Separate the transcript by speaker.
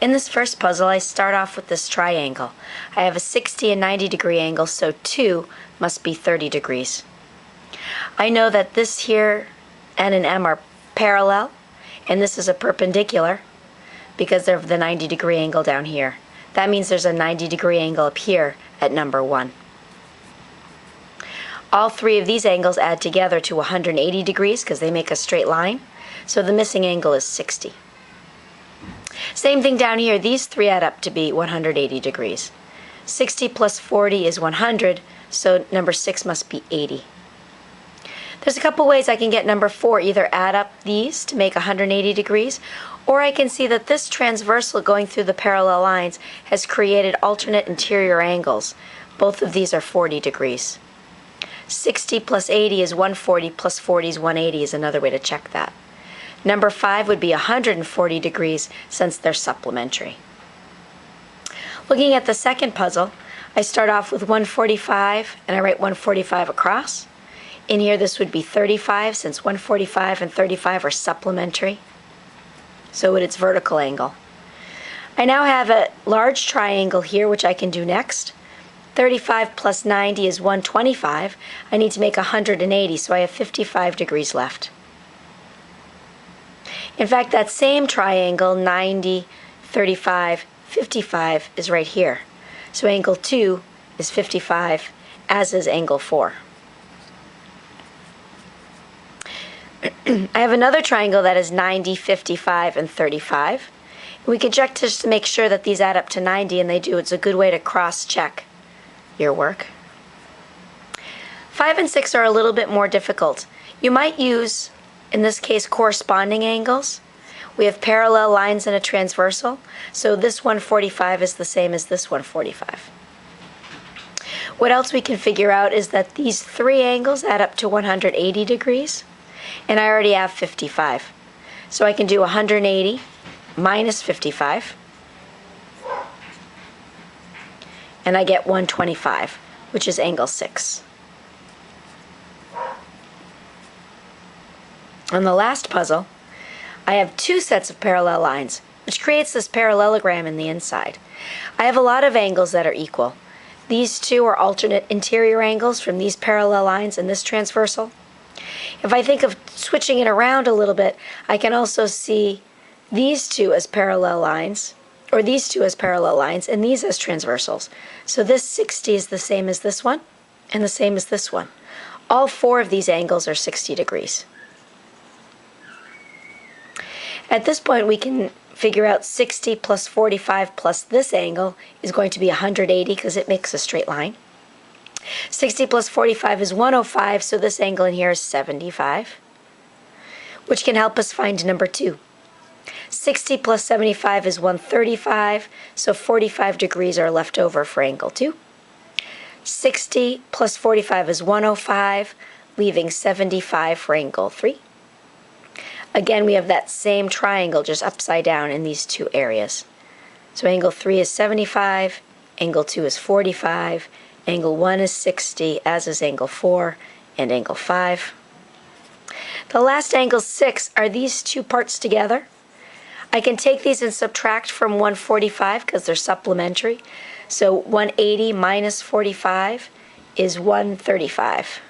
Speaker 1: In this first puzzle, I start off with this triangle. I have a 60 and 90 degree angle, so 2 must be 30 degrees. I know that this here, N and M, are parallel, and this is a perpendicular because of the 90 degree angle down here. That means there's a 90 degree angle up here at number 1. All three of these angles add together to 180 degrees because they make a straight line, so the missing angle is 60. Same thing down here, these three add up to be 180 degrees. 60 plus 40 is 100, so number 6 must be 80. There's a couple ways I can get number 4, either add up these to make 180 degrees, or I can see that this transversal going through the parallel lines has created alternate interior angles. Both of these are 40 degrees. 60 plus 80 is 140, plus 40 is 180 is another way to check that. Number 5 would be 140 degrees since they're supplementary. Looking at the second puzzle, I start off with 145 and I write 145 across. In here this would be 35 since 145 and 35 are supplementary. So would its vertical angle. I now have a large triangle here which I can do next. 35 plus 90 is 125. I need to make 180, so I have 55 degrees left. In fact, that same triangle, 90, 35, 55, is right here. So angle 2 is 55, as is angle 4. I have another triangle that is 90, 55, and 35. We can check just to make sure that these add up to 90, and they do. It's a good way to cross-check your work. 5 and 6 are a little bit more difficult. You might use, in this case, corresponding angles. We have parallel lines and a transversal, so this 145 is the same as this 145. What else we can figure out is that these three angles add up to 180 degrees, and I already have 55. So I can do 180 minus 55, and I get 125, which is angle 6. On the last puzzle, I have two sets of parallel lines, which creates this parallelogram in the inside. I have a lot of angles that are equal. These two are alternate interior angles from these parallel lines and this transversal. If I think of switching it around a little bit, I can also see these two as parallel lines, or these two as parallel lines, and these as transversals. So this 60 is the same as this one, and the same as this one. All four of these angles are 60 degrees. At this point, we can figure out 60 plus 45 plus this angle is going to be 180 because it makes a straight line. 60 plus 45 is 105, so this angle in here is 75, which can help us find number 2. 60 plus 75 is 135, so 45 degrees are left over for angle 2. 60 plus 45 is 105, leaving 75 for angle 3. Again, we have that same triangle, just upside down in these two areas. So angle 3 is 75, angle 2 is 45, angle 1 is 60, as is angle 4 and angle 5. The last angle 6 are these two parts together. I can take these and subtract from 145 because they're supplementary. So 180 minus 45 is 135.